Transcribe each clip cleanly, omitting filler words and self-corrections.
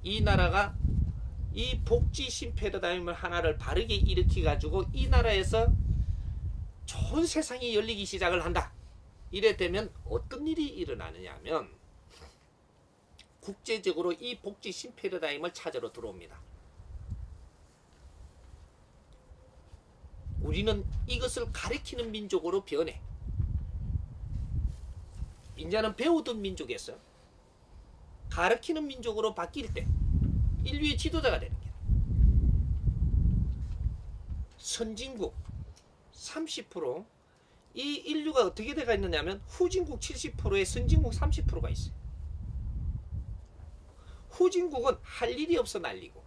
이 나라가 이 복지 신패러다임을 하나를 바르게 일으켜 가지고 이 나라에서 좋은 세상이 열리기 시작을 한다. 이래 되면 어떤 일이 일어나느냐 하면 국제적으로 이 복지 신패러다임을 찾으러 들어옵니다. 우리는 이것을 가리키는 민족으로 변해. 이제는 배우던 민족에서 가르치는 민족으로 바뀔 때 인류의 지도자가 되는 거야. 선진국 30%, 이 인류가 어떻게 돼가 있느냐면 후진국 70%에 선진국 30%가 있어요. 후진국은 할 일이 없어 날리고,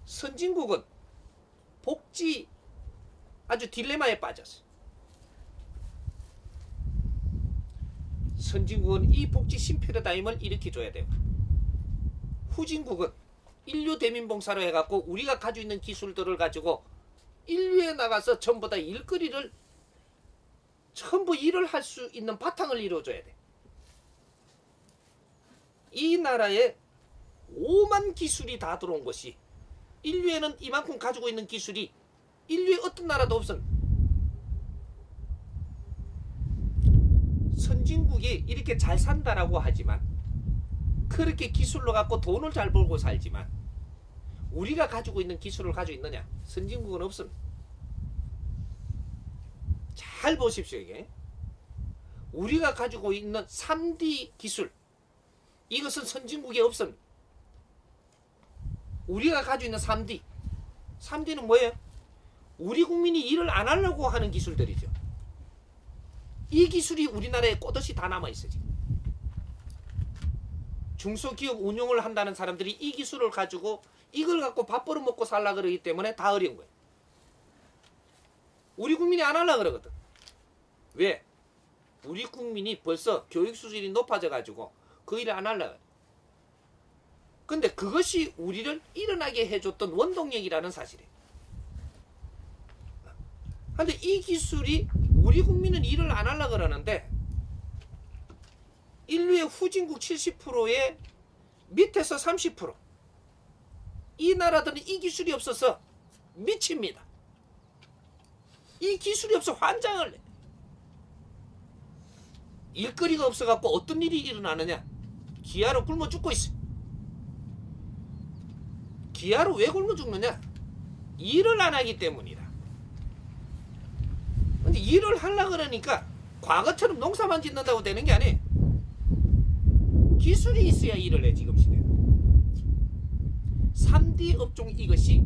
선진국은 복지 아주 딜레마에 빠졌어요. 선진국은 이 복지 신패러다임을 일으켜줘야 되고, 후진국은 인류 대민봉사로 해갖고 우리가 가지고 있는 기술들을 가지고 인류에 나가서 전부 다 일거리를 전부 일을 할 수 있는 바탕을 이루어줘야 돼. 이 나라에 오만 기술이 다 들어온 것이, 인류에는 이만큼 가지고 있는 기술이 인류의 어떤 나라도 없습니다. 선진국이 이렇게 잘 산다라고 하지만, 그렇게 기술로 갖고 돈을 잘 벌고 살지만 우리가 가지고 있는 기술을 가지고 있느냐? 선진국은 없습니다. 잘 보십시오. 이게 우리가 가지고 있는 3D 기술, 이것은 선진국에 없습니다. 우리가 가지고 있는 3D는 뭐예요? 우리 국민이 일을 안 하려고 하는 기술들이죠. 이 기술이 우리나라에 꼬듯이 다 남아있어. 지금 중소기업 운용을 한다는 사람들이 이 기술을 가지고 이걸 갖고 밥 벌어먹고 살라 그러기 때문에 다 어려운 거예요. 우리 국민이 안 하려 그러거든. 왜? 우리 국민이 벌써 교육 수준이 높아져 가지고 그 일을 안 하려. 근데 그것이 우리를 일어나게 해줬던 원동력이라는 사실이에요. 근데 이 기술이 우리 국민은 일을 안 하려 그러는데, 인류의 후진국 70%의 밑에서 30%, 이 나라들은 이 기술이 없어서 미칩니다. 이 기술이 없어 환장을 내. 일거리가 없어갖고 어떤 일이 일어나느냐? 기아로 굶어 죽고 있어. 기아로 왜 굶어 죽느냐? 일을 안 하기 때문이다. 근데 일을 하려고 그러니까 과거처럼 농사만 짓는다고 되는 게 아니에요. 기술이 있어야 일을 해. 지금 시대는 3D 업종, 이것이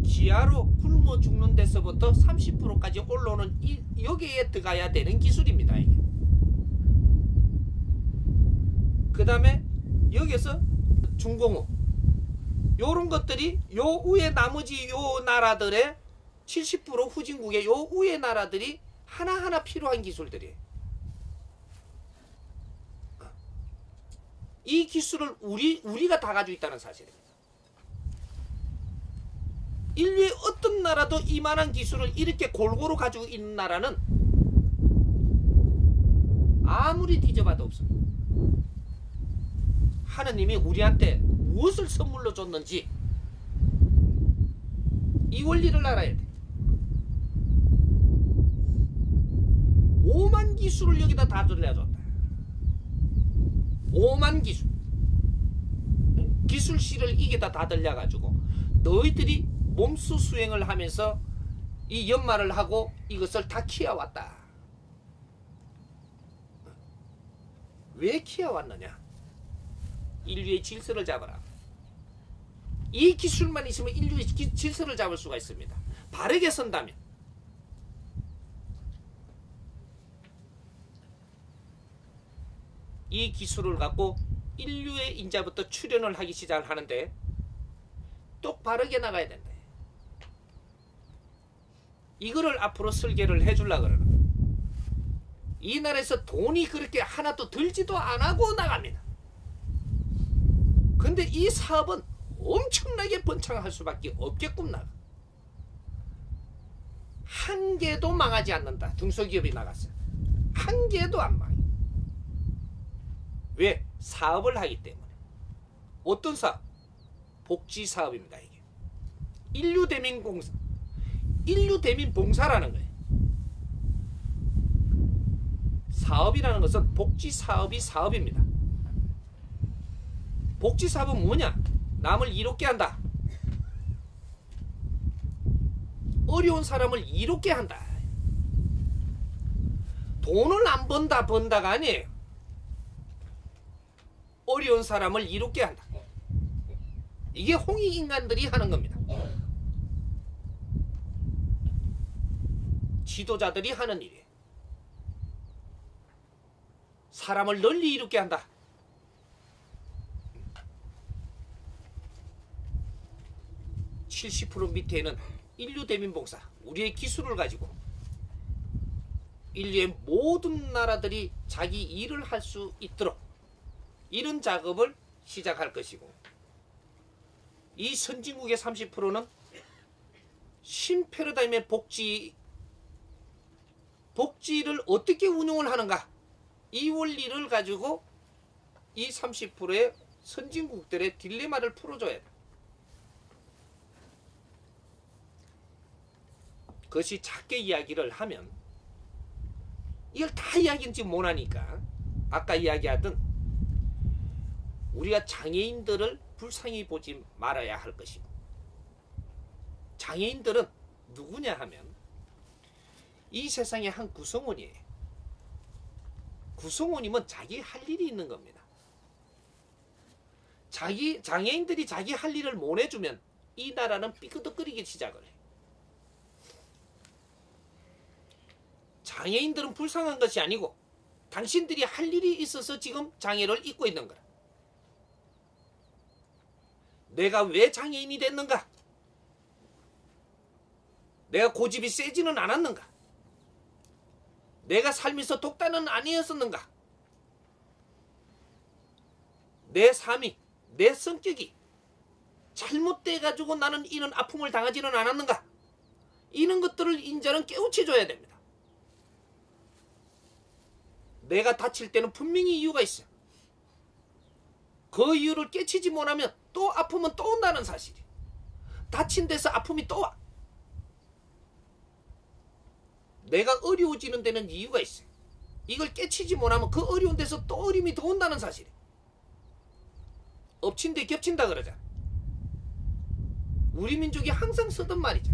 기아로 굶어 죽는 데서부터 30%까지 올라오는 여기에 들어가야 되는 기술입니다. 이게. 그 다음에 여기서 중공업, 요런 것들이 요 위에 나머지 요 나라들의 70% 후진국의 요 위에 나라들이 하나하나 필요한 기술들이에요. 이 기술을 우리가 다 가지고 있다는 사실입니다. 인류의 어떤 나라도 이만한 기술을 이렇게 골고루 가지고 있는 나라는 아무리 뒤져봐도 없습니다. 하느님이 우리한테 무엇을 선물로 줬는지 이 원리를 알아야 돼. 오만 기술을 여기다 다 들려줬다. 오만 기술. 기술실을 이게다 다 들려가지고 너희들이 몸수 수행을 하면서 이 연말을 하고 이것을 다 키워왔다. 왜 키워왔느냐? 인류의 질서를 잡아라. 이 기술만 있으면 인류의 질서를 잡을 수가 있습니다. 바르게 선다면. 이 기술을 갖고 인류의 인자부터 출현을 하기 시작을 하는데 똑바르게 나가야 된다. 이거를 앞으로 설계를 해주려고 그러는. 이 나라에서 돈이 그렇게 하나도 들지도 안 하고 나갑니다. 근데 이 사업은 엄청나게 번창할 수밖에 없게끔 나가. 한 개도 망하지 않는다. 중소기업이 나갔어요. 한 개도 안 망해. 왜? 사업을 하기 때문에. 어떤 사업? 복지 사업입니다. 이게 인류대민봉사, 인류대민봉사라는 거예요. 사업이라는 것은 복지 사업이 사업입니다. 복지 사업은 뭐냐? 남을 이롭게 한다. 어려운 사람을 이롭게 한다. 돈을 안 번다가 아니에요. 어려운 사람을 이롭게 한다. 이게 홍익인간들이 하는 겁니다. 지도자들이 하는 일이에요. 사람을 널리 이롭게 한다. (70% 밑에는) 인류대민봉사, 우리의 기술을 가지고 인류의 모든 나라들이 자기 일을 할 수 있도록 이런 작업을 시작할 것이고, 이 선진국의 30%는 신패러다임의 복지를 어떻게 운용을 하는가, 이 원리를 가지고 이 30%의 선진국들의 딜레마를 풀어줘야 돼. 그것이 작게 이야기를 하면 이걸 다 이야기는 지금 못하니까 아까 이야기하던 우리가 장애인들을 불쌍히 보지 말아야 할 것이고, 장애인들은 누구냐 하면 이 세상의 한 구성원이에요. 구성원이면 자기 할 일이 있는 겁니다. 장애인들이 자기 할 일을 못 해주면 이 나라는 삐끄덕거리기 시작을 해요. 장애인들은 불쌍한 것이 아니고 당신들이 할 일이 있어서 지금 장애를 입고 있는 거라. 내가 왜 장애인이 됐는가? 내가 고집이 세지는 않았는가? 내가 삶에서 독단은 아니었었는가? 내 삶이, 내 성격이 잘못돼가지고 나는 이런 아픔을 당하지는 않았는가? 이런 것들을 인자는 깨우쳐줘야 됩니다. 내가 다칠 때는 분명히 이유가 있어요. 그 이유를 깨치지 못하면 또 아프면 또 온다는 사실이. 다친 데서 아픔이 또 와. 내가 어려워지는 데는 이유가 있어요. 이걸 깨치지 못하면 그 어려운 데서 또 어려움이 더 온다는 사실이. 엎친 데 겹친다 그러잖아. 우리 민족이 항상 쓰던 말이죠.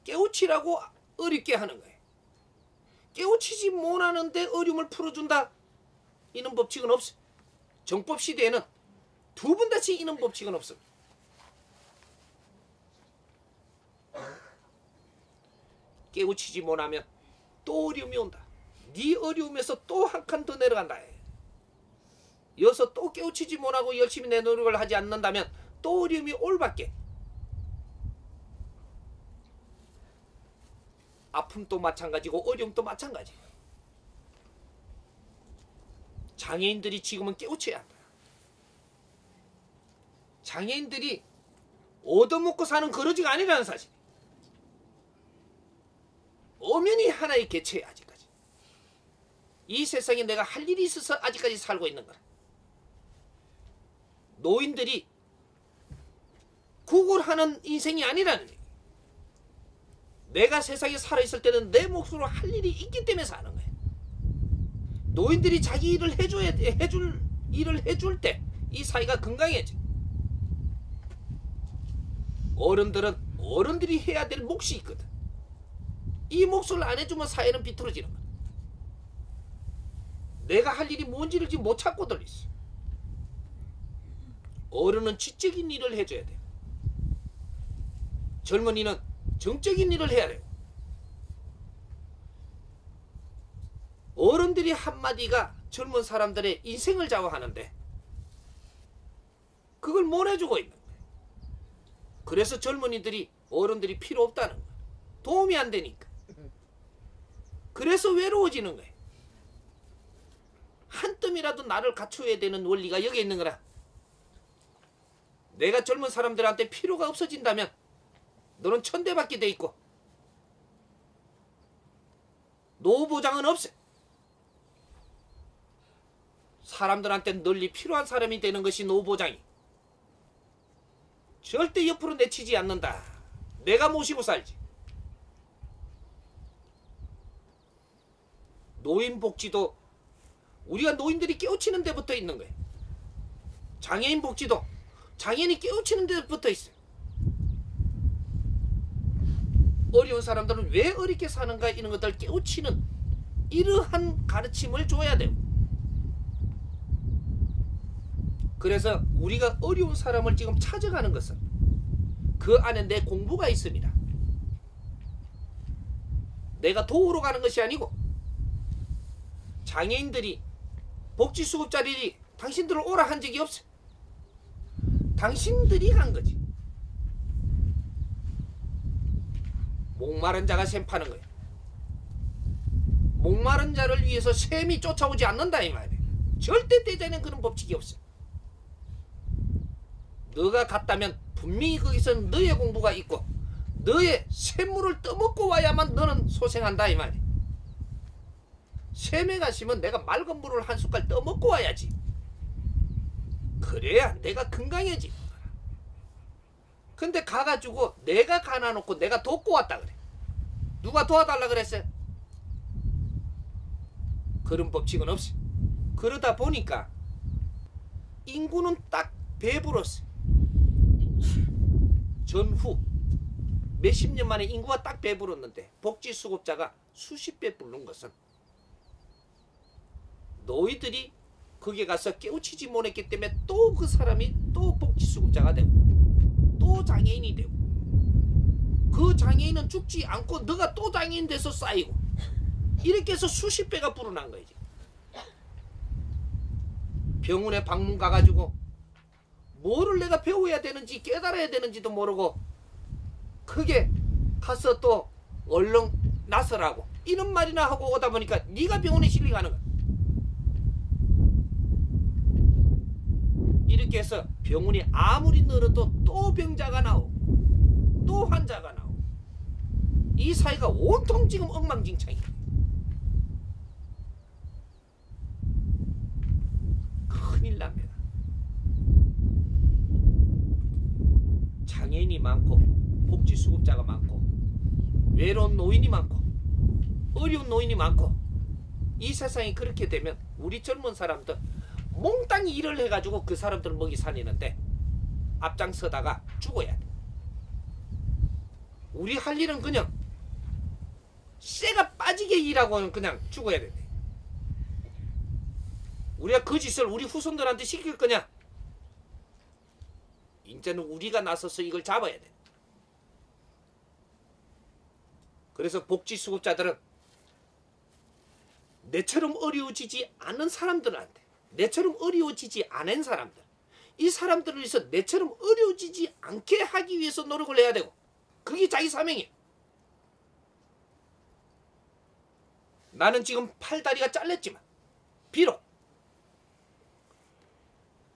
깨우치라고 어렵게 하는 거예요. 깨우치지 못하는데 어려움을 풀어준다. 이런 법칙은 없어요. 정법 시대에는 두 번 다시 이런 법칙은 없습니다. 깨우치지 못하면 또 어려움이 온다. 네 어려움에서 또 한 칸 더 내려간다. 여기서 또 깨우치지 못하고 열심히 내 노력을 하지 않는다면 또 어려움이 올 밖에. 아픔도 마찬가지고 어려움도 마찬가지예요. 장애인들이 지금은 깨우쳐야 한다. 장애인들이 얻어먹고 사는 거러지가 아니라는 사실. 엄연히 하나의 개체야 아직까지. 이 세상에 내가 할 일이 있어서 아직까지 살고 있는 거야. 노인들이 구걸하는 인생이 아니라는 얘기. 내가 세상에 살아있을 때는 내 몫으로 할 일이 있기 때문에 사는 거야. 노인들이 자기 일을 해줄 때 이 사회가 건강해져. 어른들은 어른들이 해야 될 몫이 있거든. 이 몫을 안 해주면 사회는 비틀어지는 거야. 내가 할 일이 뭔지를 지금 못 찾고들 있어. 어른은 지적인 일을 해줘야 돼요. 젊은이는 정적인 일을 해야 돼요. 어른들이 한마디가 젊은 사람들의 인생을 좌우하는데 그걸 못 해주고 있는 거예요. 그래서 젊은이들이 어른들이 필요 없다는 거예요. 도움이 안 되니까. 그래서 외로워지는 거예요. 한 뜸이라도 나를 갖춰야 되는 원리가 여기 있는 거라. 내가 젊은 사람들한테 필요가 없어진다면 너는 천대받게 돼 있고 노후 보장은 없어. 사람들한테 널리 필요한 사람이 되는 것이 노보장이. 절대 옆으로 내치지 않는다. 내가 모시고 살지. 노인복지도 우리가 노인들이 깨우치는 데부터 있는 거예요. 장애인 복지도 장애인이 깨우치는 데부터 있어요. 어려운 사람들은 왜 어렵게 사는가 이런 것들 깨우치는 이러한 가르침을 줘야 돼요. 그래서 우리가 어려운 사람을 지금 찾아가는 것은 그 안에 내 공부가 있습니다. 내가 도우러 가는 것이 아니고 장애인들이 복지수급자들이 당신들을 오라 한 적이 없어요. 당신들이 간 거지. 목마른 자가 샘 파는 거예요. 목마른 자를 위해서 샘이 쫓아오지 않는다 이 말이에요. 절대 대자에는 그런 법칙이 없어요. 너가 갔다면 분명히 거기서 너의 공부가 있고 너의 샘물을 떠먹고 와야만 너는 소생한다 이 말이에요. 샘에 가시면 내가 맑은 물을 한 숟갈 떠먹고 와야지. 그래야 내가 건강해지. 근데 가가지고 내가 가놔놓고 내가 돕고 왔다 그래. 누가 도와달라 그랬어요? 그런 법칙은 없어. 그러다 보니까 인구는 딱 배불었어. 전후 몇십 년 만에 인구가 딱 배불었는데 복지수급자가 수십 배 부른 것은 너희들이 거기에 가서 깨우치지 못했기 때문에 또 그 사람이 또 복지수급자가 되고 또 장애인이 되고 그 장애인은 죽지 않고 너가 또 장애인 돼서 쌓이고 이렇게 해서 수십 배가 불어난 거지. 병원에 방문 가가지고 뭐를 내가 배워야 되는지 깨달아야 되는지도 모르고 크게 가서 또 얼른 나서라고 이런 말이나 하고 오다 보니까 네가 병원에 실려가는 거야. 이렇게 해서 병원이 아무리 늘어도 또 병자가 나오고 또 환자가 나오고 이 사회가 온통 지금 엉망진창이야. 큰일 납니다. 장애인이 많고 복지수급자가 많고 외로운 노인이 많고 어려운 노인이 많고 이 세상이 그렇게 되면 우리 젊은 사람들 몽땅 일을 해가지고 그 사람들 먹이 살리는데 앞장서다가 죽어야 돼. 우리 할 일은 그냥 쇠가 빠지게 일하고는 그냥 죽어야 돼. 우리가 그 짓을 우리 후손들한테 시킬 거냐? 이제는 우리가 나서서 이걸 잡아야 돼. 그래서 복지수급자들은 내처럼 어려워지지 않은 사람들한테 내처럼 어려워지지 않은 사람들 이 사람들을 위해서 내처럼 어려워지지 않게 하기 위해서 노력을 해야 되고 그게 자기 사명이에요. 나는 지금 팔다리가 잘렸지만 비록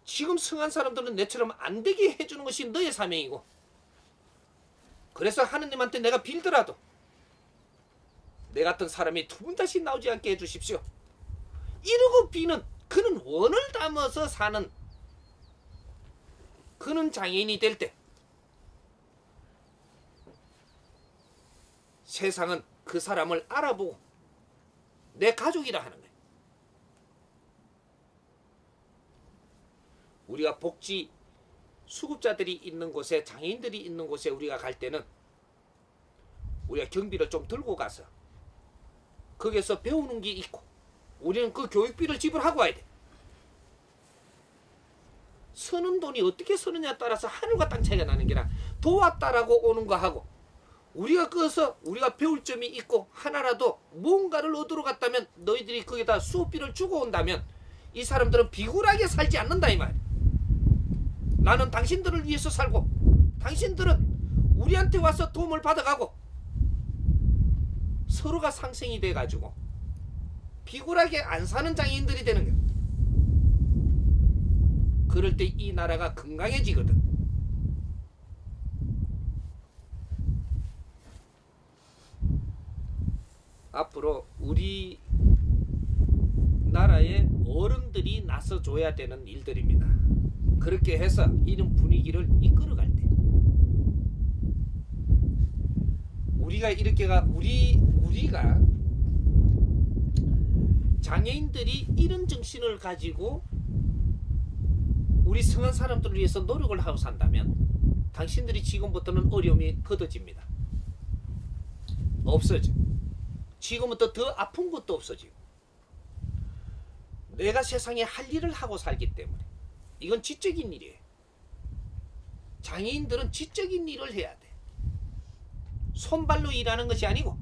지금 성한 사람들은 내처럼 안 되게 해주는 것이 너의 사명이고 그래서 하느님한테 내가 빌더라도 내 같은 사람이 두 번 다시 나오지 않게 해주십시오. 이러고 비는 그는 원을 담아서 사는 그는 장애인이 될 때 세상은 그 사람을 알아보고 내 가족이라 하는 거예요. 우리가 복지 수급자들이 있는 곳에 장애인들이 있는 곳에 우리가 갈 때는 우리가 경비를 좀 들고 가서 거기에서 배우는 게 있고 우리는 그 교육비를 지불하고 와야 돼. 쓰는 돈이 어떻게 쓰느냐에 따라서 하늘과 땅 차이가 나는 게라 도왔다라고 오는 거 하고 우리가 거기서 우리가 배울 점이 있고 하나라도 뭔가를 얻으러 갔다면 너희들이 거기다 수업비를 주고 온다면 이 사람들은 비굴하게 살지 않는다 이 말. 나는 당신들을 위해서 살고 당신들은 우리한테 와서 도움을 받아가고 서로가 상생이 돼가지고 비굴하게 안 사는 장애인들이 되는 거야. 그럴 때 이 나라가 건강해지거든. 앞으로 우리 나라의 어른들이 나서줘야 되는 일들입니다. 그렇게 해서 이런 분위기를 이끌어갈 때 우리가 우리가 장애인들이 이런 정신을 가지고 우리 성한 사람들을 위해서 노력을 하고 산다면 당신들이 지금부터는 어려움이 걷어집니다. 없어져. 지금부터 더 아픈 것도 없어지고 내가 세상에 할 일을 하고 살기 때문에 이건 지적인 일이에요. 장애인들은 지적인 일을 해야 돼. 손발로 일하는 것이 아니고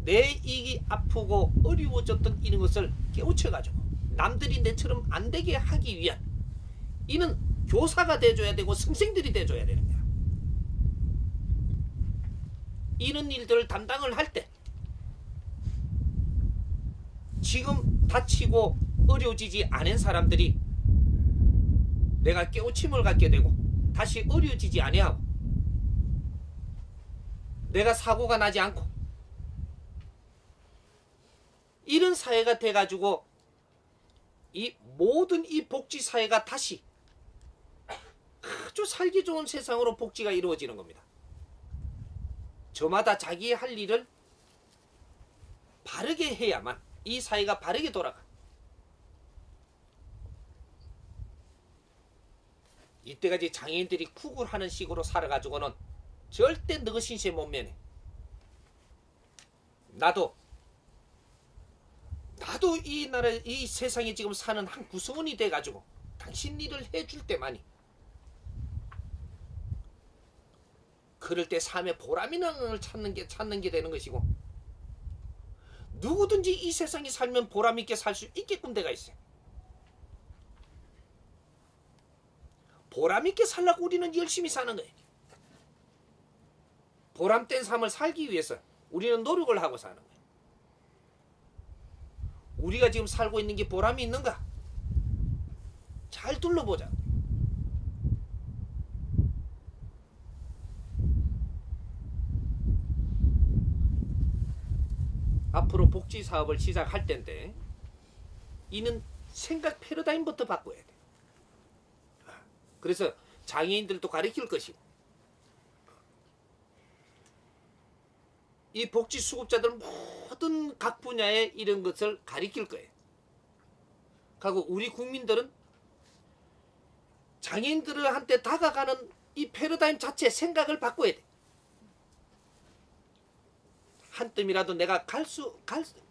내 이게 아프고 어려워졌던 이런 것을 깨우쳐가지고 남들이 내처럼 안 되게 하기 위한 이는 교사가 돼줘야 되고 선생들이 돼줘야 되는 거야. 이런 일들을 담당을 할 때 지금 다치고 어려워지지 않은 사람들이 내가 깨우침을 갖게 되고 다시 어려워지지 아니하고 내가 사고가 나지 않고 이런 사회가 돼가지고 이 모든 이 복지 사회가 다시 아주 살기 좋은 세상으로 복지가 이루어지는 겁니다. 저마다 자기의 할 일을 바르게 해야만 이 사회가 바르게 돌아가. 이때까지 장애인들이 구걸하는 식으로 살아가지고는 절대 너희 신세 못 면해. 나도 이 나라 이 세상에 지금 사는 한 구성원이 돼가지고 당신 일을 해줄 때만이 그럴 때 삶의 보람이를 찾는 게 되는 것이고 누구든지 이 세상에 살면 보람 있게 살 수 있게끔 돼가 있어요. 보람 있게 살라고 우리는 열심히 사는 거예요. 보람된 삶을 살기 위해서 우리는 노력을 하고 사는 거예요. 우리가 지금 살고 있는 게 보람이 있는가? 잘 둘러보자. 앞으로 복지 사업을 시작할 텐데 이는 생각 패러다임부터 바꿔야 돼. 그래서 장애인들도 가르칠 것이고 이 복지 수급자들 모든 각 분야의 이런 것을 가르칠 거예요. 그리고 우리 국민들은 장애인들한테 다가가는 이 패러다임 자체 생각을 바꿔야 돼. 한 뜸이라도 내가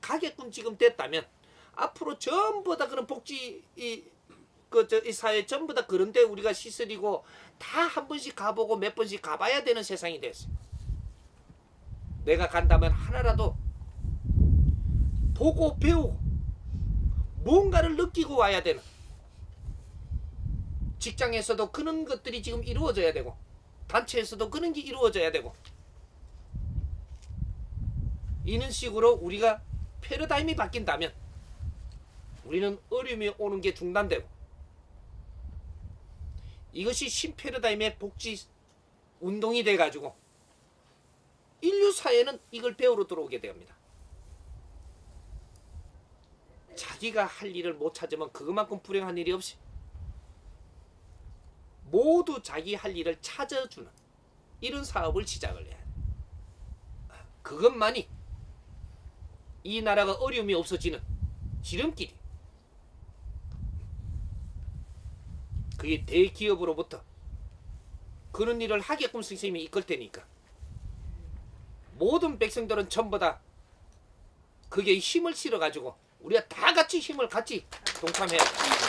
가게끔 지금 됐다면 앞으로 전부 다 그런 복지 이 사회 전부 다 그런데 우리가 시설이고 다 한 번씩 가보고 몇 번씩 가봐야 되는 세상이 됐어요. 내가 간다면 하나라도 보고 배우고 뭔가를 느끼고 와야 되는, 직장에서도 그런 것들이 지금 이루어져야 되고 단체에서도 그런 게 이루어져야 되고 이런 식으로 우리가 패러다임이 바뀐다면 우리는 어려움이 오는 게 중단되고 이것이 신패러다임의 복지 운동이 돼가지고 인류 사회는 이걸 배우러 들어오게 됩니다. 자기가 할 일을 못 찾으면 그것만큼 불행한 일이 없이 모두 자기 할 일을 찾아주는 이런 사업을 시작을 해야 돼. 그것만이 이 나라가 어려움이 없어지는 지름길이. 그게 대기업으로부터 그런 일을 하게끔 선생님이 이끌 테니까 모든 백성들은 전부 다 그게 힘을 실어가지고 우리가 다 같이 힘을 같이 동참해야 돼.